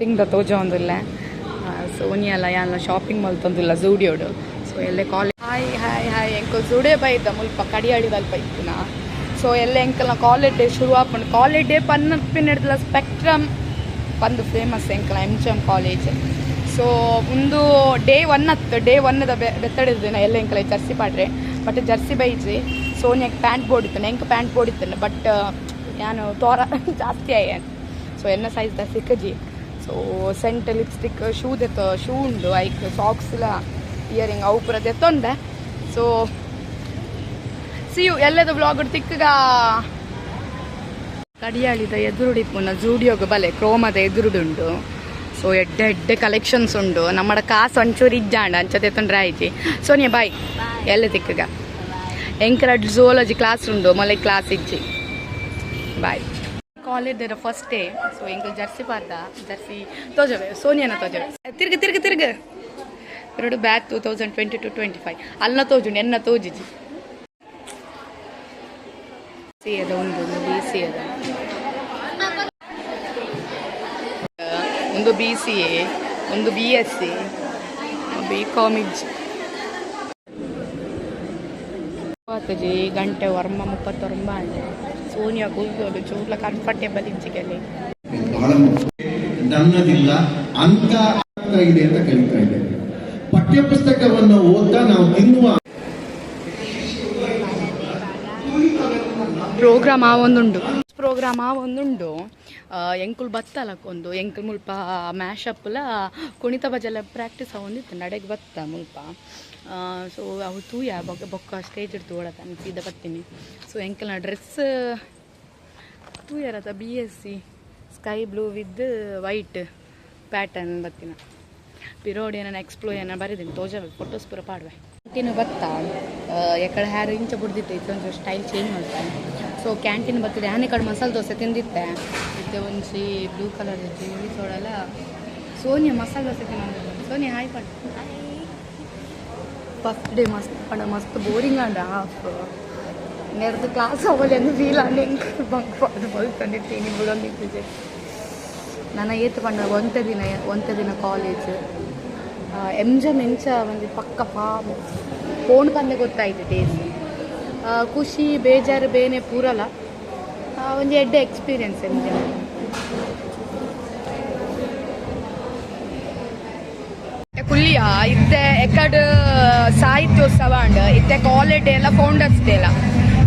Shopping ತೋಜೊಂದಿಲ್ಲ Sonia ಎಲ್ಲ ಯಾನ shopping ಮಲ್ತೊಂದಿಲ್ಲ ಝೂಡಿಯೋಡು so ಎಲ್ಲೇ ಕಾಲೇಜ್ ಹಾಯ್ ಎಂಕೊ ಝೂಡಿಯೋ ಬೈದ ಮುಲ್ಪ ಕಡಿಯಾಡಿದಲ್ಲಿ ಬೈತಿನ ಸೊ ಎಲ್ಲ ಎಂಕಲ್ನ ಕಾಲೇಜ್ ಡೇ ಶುರು ಆಪುಂಡು ಕಾಲೇಜ್ ಡೇ ಪನ್ನಪಿನ ಹಿಡ್ದಲ ಸ್ಪೆಕ್ಟ್ರಮ್ ಪಂದು ಫೇಮಸ್ ಎಂಕಲ MGM ಕಾಲೇಜ್ ಸೊ ಒಂದು ಡೇ ಒನ್ನದ ಬೆತ್ತಡಿದ್ದಿನ ಎಲ್ಲ ಎಂಕಲ ಜರ್ಸಿ ಪಾಡ್ರೆ ಬಟ್ ಜರ್ಸಿ ಬೈಜಿ ಸೋನಿಯಾಗೆ ಪ್ಯಾಂಟ್ ಬೋಡಿತ್ತು ಎಂಕ್ ಪ್ಯಾಂಟ್ ಬೋಡಿತ್ತು ಬಟ್ ನಾನು ತೋರ ಜಾಸ್ತಿ ಆಯ್ಯಾನು ಸೊ ಎನ್ನ ಸೈಜ್ದ ಸಿಕ್ಕಜಿ ಸೊ ಸೆಂಟ್ ಲಿಪ್ಸ್ಟಿಕ್ ಶೂ ಉಂಡು ಐಕ್ ಸಾಕ್ಸ್ಲ ಇಯರಿಂಗ್ ಅವು ಪೂರ ದೆತ್ತೊಂದೆ ಸೊ ಸಿಯು ಎಲ್ಲದ ಬ್ಲಾಗ್ ತಿಕ್ಕಗ ಕಡಿಯಾಳಿದ ಎದುರುಡಿಪ್ಪುನ ಝೂಡಿಯೋಗ ಬಲೆ ಕ್ರೋಮದ ಎದುರುಡುಂಡು ಸೊ ಎಡ್ಡೆ ಕಲೆಕ್ಷನ್ಸ್ ಉಂಡು ನಮ್ಮಡ ಕಾಸು ಒಂಚೂರು ಇಜ್ಜಾಂಡ ಅಂಚದೆತ್ತೊಂಡ್ರೆ ಆಯ್ತಿ ಸೋನಿಯಾ ಬಾಯ್ ಎಲ್ಲ ತಿಕ್ಕಗ ಎಂಕರ ಝೂಲಜಿ ಕ್ಲಾಸ್ ಉಂಡು ಮೊಲೆ ಕ್ಲಾಸ್ ಇಜ್ಜಿ ಬಾಯ್ ಕಾಲೇಜ್ ಫಸ್ಟ್ ಡೇ ಸೊ ಎಂಕಲ್ ಜರ್ಸಿ ಪಾರ್ದ ಜರ್ಸಿ ತೋಜವೆ ಸೋನಿಯಾನ ತೋಜವೆ ತಿರ್ಗ ಎರಡು ಬ್ಯಾಗ್ 2022-25 ಅಲ್ಲ ತೋಜುಂಡು ಎನ್ನ ತೋಜಿಜಿ ಸಿ ಅದ ಒಂದು BCA ಅದ ಒಂದು BCA ಒಂದು BSc BCom ಇಜ್ಜಿ ಜಿ ಗಂಟೆ ವರ್ಮ 39 ಸೋನಿಯಾ ಕೂಗೋದು ಚೂರ್ಲ ಕಂಫರ್ಟೇಬಲ್ ಇಜ್ಜಿಗೆಲ್ಲಿ ನನ್ನದಿಲ್ಲ ಅಂಕ ಇದೆ ಅಂತ ಕಲಿತಾ ಇದ್ದೇವೆ. ಪಠ್ಯ ಪುಸ್ತಕವನ್ನು ಓದ್ತಾ ನಾವು ತಿನ್ನುವ ಪ್ರೋಗ್ರಾಮ್ ಒಂದುಂಡು ಎಂಕುಲ್ ಬತ್ತಲಕ್ಕೊಂದು ಎಂಕುಲ್ ಮುಲ್ಪ ಮ್ಯಾಶಪ್ಲ ಕುಣಿತ ಬಜಲ ಪ್ರಾಕ್ಟೀಸ್ ಒಂದಿತ್ತು ನಡೆಗೆ ಬತ್ತ ಮುಲ್ಪ ಸೊ ಅವು ತೂಯ ಬೊಕ್ಕ ಸ್ಟೇಜ್ ಇಡ್ತು ಓಡತಾನೆ ಸೀದಾ ಬರ್ತೀನಿ ಸೊ ಎಂಕಲ್ನ ಡ್ರೆಸ್ ತೂಯರದ BSc sky blue with white pattern ಬರ್ತೀನಿ ಪಿರೋಡ್ ಏನ ಎಕ್ಸ್ಪ್ಲೋ ಏನ ಬರೀತೀನಿ ತೋಜವೆ ಫೋಟೋಸ್ ಪೂರ ಪಾಡ್ವೆ ಕ್ಯಾಂಟೀನ್ ಬತ್ತ ಎಕಡೆ ಹ್ಯಾರು ಇಂಚ ಬಿಡ್ದಿತ್ತೆ ಇದೊಂದು ಸ್ಟೈಲ್ ಚೇಂಜ್ ಮಾಡ್ತಾನೆ ಸೊ ಕ್ಯಾಂಟೀನ್ ಬರ್ತದೆ ನಾನು ಈ ಕಡೆ ಮಸಾಲೆ ದೋಸೆ ತಿಂದಿತ್ತೆ ಇತ್ತೆ ಒಂಚಿ ಬ್ಲೂ ಕಲರ್ ಇತ್ತು ಸೋಡಲ್ಲ ಸೋನಿಯಾ ಮಸಾಲೆ ದೋಸೆ ತಿನ್ನೋದು ಸೋನಿಯಾ ಹಾಯ್ ಪಡ್ ಫಸ್ಟ್ ಡೇ ಮಸ್ತ್ ಬೋರಿಂಗ್ ಆಂಡ ಹಾಫ್ ನೆರೆದು ಕ್ಲಾಸ್ ಅವಲ್ಲಿ ಅಂದು ಫೀಲ್ ಆಂಡ್ ಹೆಂಗೆ ಬಂಕ್ ಬಂದಿರ್ತೀನಿ ಬಿಡೋಂದಿದ್ದೆ ನನ್ನ ಏತು ಪಂಡ ಒಂತೆ ದಿನ ಕಾಲೇಜ್ MGM ಎಂಚ ಒಂದು ಪಕ್ಕ ಫೋನ್ ಪಂದೆ ಗೊತ್ತಾಯ್ತು ಡೇಸ್ ಖುಷಿ ಬೇಜಾರು ಬೇನೆ ಪೂರಲ್ಲ ಒಂದು ಎಡ್ಡೆ ಎಕ್ಸ್ಪೀರಿಯನ್ಸ್ MGM ಕುಲ್ಲಿಯ ಇತ್ತೆ ಎಕಡ್ ಸಾಹಿತ್ಯೋತ್ಸವ ಅಂಡ್ ಇತ್ತೆ ಕಾಲೇಜ್ ಡೇ ಎಲ್ಲ ಫೌಂಡರ್ಸ್ ಡೇ ಎಲ್ಲ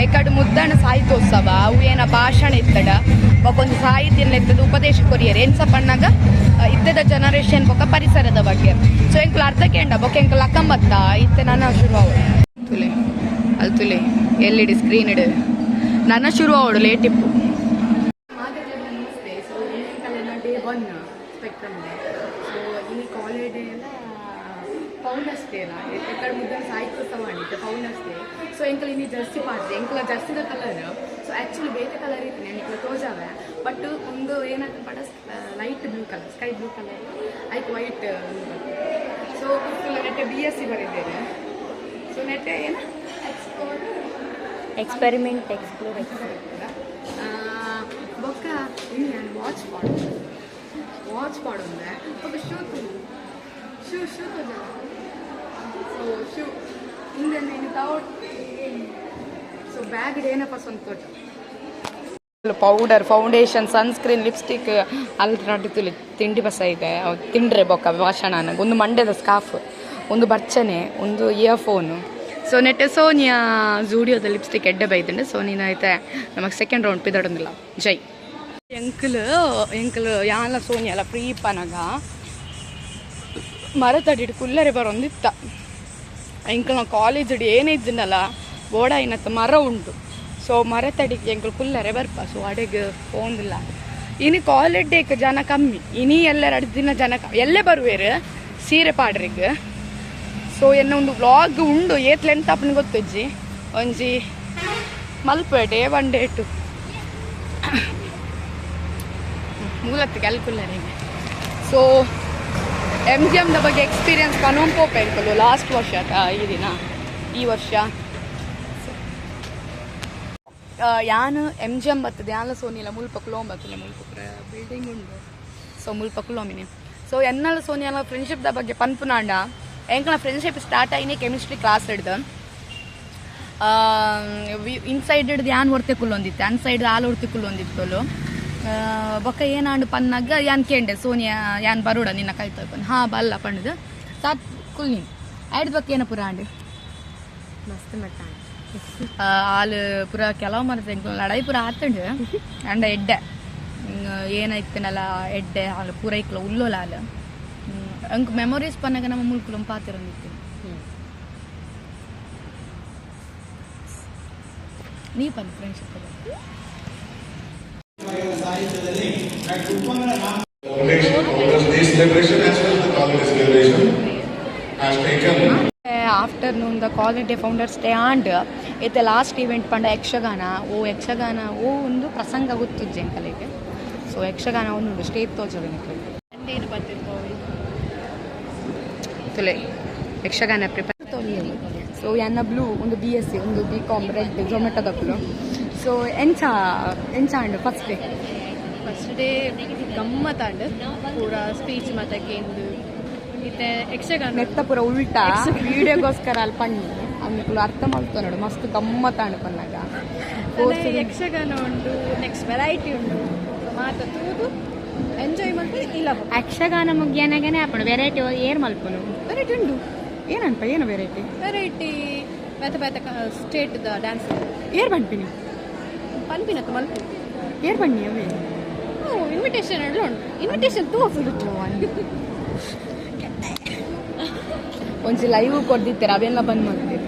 ಎಕಡ್ ಮುದ್ದಣ ಸಾಹಿತ್ಯೋತ್ಸವ ಅವು ಏನ ಭಾಷಣ ಇತ್ತಡ ಒಂದು ಸಾಹಿತ್ಯ ಎತ್ತದ ಉಪದೇಶ ಕೊರಿಯರ್ ಎನ್ಸ ಪಣ್ಣಾಗ ಇತ್ತದ ಜನರೇಷನ್ ಬೊಕ್ಕ ಪರಿಸರದ ಬಗ್ಗೆ ಸೊ ಎಂಕುಲು ಅರ್ಧ ಕೇಂಡ ಬೊಕ್ಕ ಎಂಕುಲು ಅಕ್ಕಂಬತ್ತ ಇತ್ತೆ ನನ್ನ ಶುರು ಅವಳು ತುಲೆ LED ಸ್ಕ್ರೀನ್ ಇಡು ನನ್ನ ಶುರು ಅವಳು ಲೇಟಿಪ್ಪು ನಮಸ್ತೆ ಸೊ ಡೇ 1 ಸ್ಪೆಕ್ಟ್ರಮ್ ಸೊ ಈ ಕಾಲೇಜ್ ಡೇ ಎಲ್ಲ ಫೌಂಡರ್ಸ್ ಡೇ ಅಲ್ಲ ಎಕಡೆ ಮುದ್ದಣ ಸಾಹಿತ್ಯೋತ್ಸವ ಮಾಡಿದ್ದೆ ಫೌಂಡರ್ಸ್ ಡೇ ಸೊ ಎಂಕಲ್ ಇನ್ನಿ ಜರ್ಸಿ ಪಾಡ್ದೆ ಎಂಕಲ ಜರ್ಸಿದ ಕಲರ್ ಸೊ ಆ್ಯಕ್ಚುಲಿ ಬೇರೆ ಕಲರ್ ಇತ್ತು ಎಂಕಲ ತೋಜಾವೆ ಬಟ್ ಒಂದು ಏನಾಗ್ತದೆ ಪಡ light blue colour sky blue colour ಆಯ್ತು ವೈಟ್ ಸೊ ನೆಟ್ಟೆ BSc ಬರೀದ್ದೇನೆ ಸೊ ನೆಟ್ಟೆ ಏನು ಎಕ್ಸ್ಪೆರಿಮೆಂಟ್ ಎಕ್ಸ್ಪ್ಲೋರ್ ಬೊಕ್ಕ ನಾನು ವಾಚ್ ಪಾಡೊಂದೆ ಬೊಕ್ಕ ಶೂ ತೋಜ ಸೊ ಶೂ ಹಿಂದೆ ನೀನು ಸೊ ಬ್ಯಾಗ್ ಏನಪ್ಪ ಸ್ವಂತ ತೋಟ ಪೌಡರ್ ಫೌಂಡೇಶನ್ ಸನ್ಸ್ಕ್ರೀನ್ ಲಿಪ್ಸ್ಟಿಕ್ ಅಲ್ಲಿ ತಿಂಡಿ ಬಸ ಇದೆ ತಿಂಡ್ರೆ ಬೊಕ್ಕ ಭಾಷಣ ನನಗೆ ಒಂದು ಮಂಡ್ಯದ ಸ್ಕಾಫ್ ಒಂದು ಬರ್ಚನೆ ಒಂದು ಇಯರ್ಫೋನು ಸೊ ನೆಟ್ಟೆ ಸೋನಿಯಾ ಝೂಡಿಯೋದ ಲಿಪ್ಸ್ಟಿಕ್ ಎಡ್ಡೆ ಬೈದಂಡೆ ಸೊ ನೀನು ಐತೆ ನಮಗೆ ಸೆಕೆಂಡ್ ರೌಂಡ್ ಪಿದಾಡೊಂದಿಲ್ಲ ಜೈ ಎಂಕಲ್ ಯಾನ ಸೋನಿಯಾ ಎಲ್ಲ ಫ್ರೀ ಪನಗ ಮರ ತಡಿಡು ಕುಲ್ಲರೆ ಬರೋಂದಿತ್ತ ಎಂಕಲ್ ನಾವು ಕಾಲೇಜ್ ಏನೇ ಇದ್ದನಲ್ಲ ಬೋಡ ಏನತ್ತ ಮರ ಉಂಟು ಸೊ ಮರ ತಡಿಗೆ ಎಂಕಲ್ ಕುಲ್ಲರೆ ಬರ್ಪ ಸೊ ಅಡೆಗೆ ಹೋಂದಿಲ್ಲ ಇನ್ನು ಕಾಲೇಜ್ ಡೇಗೆ ಜನ ಕಮ್ಮಿ ಇನಿ ಎಲ್ಲರ ದಿನ ಜನ ಎಲ್ಲೇ ಬರುವೇರು ಸೀರೆ ಪಾಡ್ರಿಗೆ ಸೊ ಎನ್ನ ಒಂದು ವ್ಲಾಗ್ ಉಂಡು ಏತ್ಲೆಂತ ಅಪ್ಪನ ಗೊತ್ತಜ್ಜಿ ಒಂಜಿ ಮಲ್ಪೇಟೆ 1 day 2 ಮೂಲತ್ತಿಗೆ ಅಲ್ಕುಲ್ಲರಿಗೆ ಸೊ MGMದ ಬಗ್ಗೆ ಎಕ್ಸ್ಪೀರಿಯನ್ಸ್ ಪನೋಂಪೋಪೆಂಕಲು ಲಾಸ್ಟ್ ವರ್ಷ ಈ ವರ್ಷ ಯಾನು MGM ಬರ್ತದೆ ಯಾನ ಸೋನಿಲ ಮುಲ್ಪ ಕ್ಲೋಮ್ ಬರ್ತದೆ ಮುಲ್ಪ ಬಿಲ್ಡಿಂಗ್ ಉಂಡು ಸೊ ಮುಲ್ಪ ಕುಲೋಮಿನಿ ಸೊ ಎನ್ನಲ ಸೋನಿಯಲ್ಲ ಫ್ರೆಂಡ್ಶಿಪ್ದ ಬಗ್ಗೆ ಪನ್ಪುನಾಂಡ ಎಂಕಲ ಫ್ರೆಂಡ್ಶಿಪ್ ಸ್ಟಾರ್ಟ್ ಆಯ್ನೆ ಕೆಮಿಸ್ಟ್ರಿ ಕ್ಲಾಸ್ ಹಿಡ್ದು ಇನ್ಸೈಡ್ ಹಿಡ್ದು ಯಾನ್ ಹೊರ್ತೆ ಕುಲ್ಲೊಂದಿತ್ತೆ ಅನ್ಸೈಡ್ ಆಲ್ ಹೊರ್ತಿ ಕುಲ್ಲೊಂದಿತ್ತಲು ಬೊಕ್ಕ ಏನಾಂಡು ಪನ್ನಾಗ ಯಾನ್ ಕೇಂಡೆ ಸೋನಿಯಾ ಯಾನ್ ಬರೋಡ ನಿನ್ನ ಕಾಯ್ತಾ ಪನ್ ಹಾಂ ಬಲ್ಲ ಪಣ್ಣದು ಸಾತ್ ಕುಲ್ನಿ ಐಡ್ ಬಕ್ಕ ಏನ ಪುರ ಆಂಡು ಮಸ್ತ್ ಮಟ್ಟ ಆಲ್ ಪುರ ಕೆಲವು ಮರದ ಲಡಾಯಿ ಪುರ ಆತಂಡು ಅಂಡ ಎಡ್ಡೆ ಏನಾಯ್ತನಲ್ಲ ಎಡ್ಡೆ ಹಾಲು ಪೂರ ಇಕ್ಲ ಉಲ್ಲೋಲ ಹಾಲು ಅಂಕ್ ಮೆಮೊರೀಸ್ ಪನ್ನಾಗ ನಮ್ಮ ಮುಲ್ಕುಲಂ ಪಾತಿರಂದಿತ್ತು ನೀ ಪನ್ friendship afternoon the college day founders day and ಇತ್ತೆ ಲಾಸ್ಟ್ ಇವೆಂಟ್ ಪಂಡ ಯಕ್ಷಗಾನ ಒಂದು ಪ್ರಸಂಗ ಗೊತ್ತುಜ್ಜೆ ಎಂಕಲಿಗೆ ಸೊ ಯಕ್ಷಗಾನ ಒಂದು ಸ್ಟೇಜ್ ತೋಜೋದು ಏನು ಬರ್ತಿರ್ಬೋದು ತುಲೆ ಯಕ್ಷಗಾನ ಪ್ರಿಪೇರ್ ತೋಲಿ ಸೊ ಎನ್ನ ಬ್ಲೂ ಒಂದು BSc ಒಂದು BCom ರೆಡ್ ಝೊಮ್ಯಾಟೊ ದಕ್ಕಲು ಸೊ ಎಂಚ ಅಂಡು ಫಸ್ಟ್ ಡೇ ಗಮ್ಮತ್ತಾಂಡು ಪೂರ ಸ್ಪೀಚ್ ಮಾತಾಕೇಂದು ಇತ್ತೆ ಯಕ್ಷಗಾನ ನೆತ್ತ ಪೂರ ಉಲ್ಟಾ ವಿಡಿಯೋಗೋಸ್ಕರ ಅಲ್ಲಿ ಪಣ್ಣಿ ಅಂದ್ಕೂಲು ಅರ್ಥ ಮಾಡ್ತಾ ನೋಡು ಮಸ್ತ್ ಗಮ್ಮತ್ತಾಂಡು ಪನ್ನಾಗ ಯಕ್ಷಗಾನ ಉಂಟು ನೆಕ್ಸ್ಟ್ ವೆರೈಟಿ ಉಂಟು ಮಾತಾಡುವುದು ಎಂಜಾಯ್ ಮಾಡಿ ಇಲ್ಲ ಯಕ್ಷಗಾನ ಮುಗಿಯನಾಗನೇ ಹಾಪಣ ವೆರೈಟಿ ಏರ್ ಮಲ್ಪನು ವೆರೈಟಿ ಉಂಟು ಏನಂತ ಏನು ವೆರೈಟಿ ಬೇತ ಬೇತ ಸ್ಟೇಟ್ ಡ್ಯಾನ್ಸ್ ಏರ್ ಪನ್ಪಿನಿ ಪನ್ಪಿನತ್ತು ಮಲ್ಪ ಏರ್ ಬನ್ನಿ ಅವೇ ಇನ್ವಿಟೇಷನ್ ಎಲ್ಲ ಉಂಟು ಇನ್ವಿಟೇಷನ್ ತೋರಿಸಿಬಿಟ್ಟು ಒಂಚು ಲೈವ್ ಕೊಡ್ದಿತ್ತಾರೆ ಅವೆಲ್ಲ ಬಂದ್ ಮಾಡ್ತೀರಿ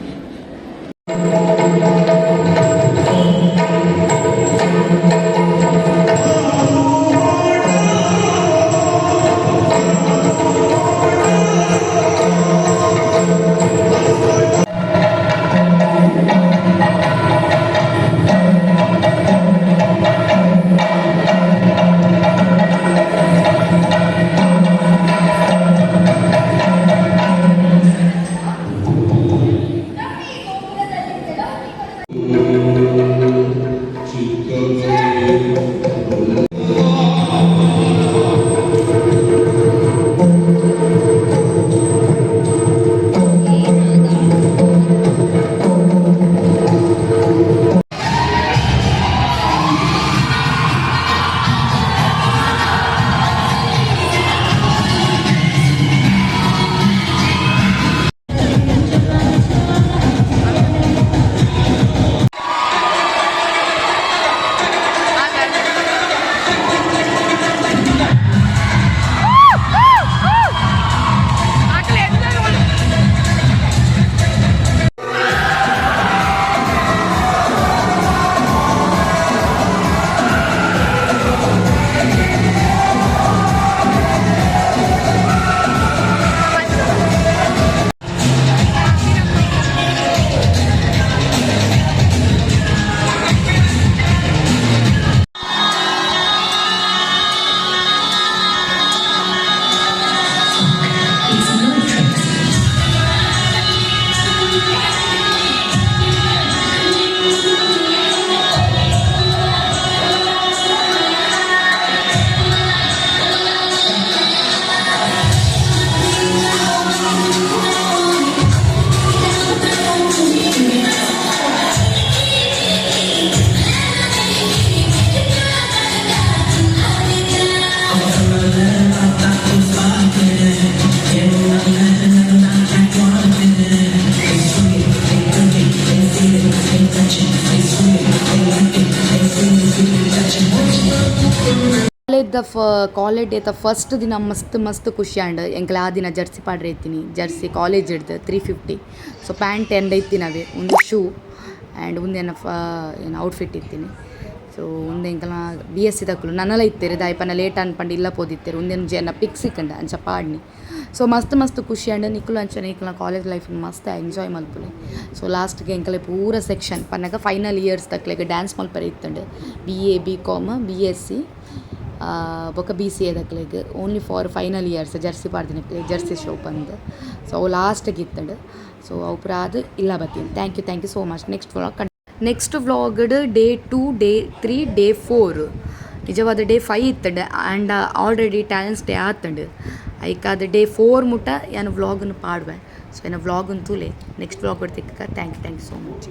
ಕಾಲೇಜ್ ಡೇ ಫಸ್ಟ್ ದಿನ ಮಸ್ತ್ ಖುಷಿ ಆಂಡ್ ಎಂಕಲ್ ಆ ದಿನ ಜರ್ಸಿ ಪಾಡ್ರೆ ಇತ್ತೀನಿ ಜರ್ಸಿ ಕಾಲೇಜ್ ಹಿಡ್ದು 350 ಸೊ ಪ್ಯಾಂಟ್ ಎಂಡ ಇತ್ತಿನವೆ ಒಂದು ಶೂ ಆ್ಯಂಡ್ ಒಂದೇನ ಏನು ಔಟ್ಫಿಟ್ ಇತ್ತೀನಿ ಸೊ ಒಂದು ಎಂಕಲ್ನ BSc ತಕ್ಕಲು ನನ್ನೆಲ್ಲ ಇತ್ತೇರಿ ದಾಯ್ಪನ ಲೇಟ್ ಅನ್ಪಂಡು ಇಲ್ಲ ಪೋದಿತ್ತೇರಿ ಒಂದೇನು ಜನ ಪಿಕ್ ಸಿಕ್ಕಂಡ ಅಂಚ ಪಾಡ್ನಿ ಸೊ ಮಸ್ತ್ ಖುಷಿ ಆಂಡ್ ನಿಕ್ಕಲು ಅಂಚನೆ ಎಂಕಲ್ನ ಕಾಲೇಜ್ ಲೈಫ್ ಮಸ್ತ್ ಎಂಜಾಯ್ ಮಲ್ಪುಲೆ ಸೊ ಲಾಸ್ಟ್ಗೆ ಎಂಕಲೆ ಪೂರ ಸೆಕ್ಷನ್ ಪನ್ನಗ ಫೈನಲ್ ಇಯರ್ಸ್ ತಕ್ಲೆಗೆ ಡ್ಯಾನ್ಸ್ ಮಲ್ಪರೆ ಇತ್ತಂಡು BA BCom BSc ಬೊಕ್ಕ BCA ದಕ್ಲೆಗ್ only for final years jersey ಪಾಡ್ದಿನ ಜರ್ಸಿ ಶೋ ಬಂದು ಸೊ ಅವು ಲಾಸ್ಟಿಗೆ ಇತ್ತಂಡು ಸೊ ಅವು ಪುರ ಅದು ಇಲ್ಲ ಬತ್ತೀನಿ thank you so much next vlog day 2 day 3 day 4 ನಿಜವಾದ ಡೇ 5 ಇತ್ತಂಡು ಆ್ಯಂಡ್ ಆಲ್ರೆಡಿ ಟ್ಯಾಲೆಂಟ್ಸ್ ಡೇ ಆತಂಡು ಐಕ್ ಅದು ಡೇ 4 ಮುಟ್ಟ ಏನು ವ್ಲಾಗನ್ನು ಪಾಡುವೆ ಸೊ ಏನು ವ್ಲಾಗನ್ನು ತೂಲೆ ನೆಕ್ಸ್ಟ್ ವ್ಲಾಗ್ ಕೊಡ್ತಿಕ್ಕ ಥ್ಯಾಂಕ್ ಯು ಸೋ ಮಚ್.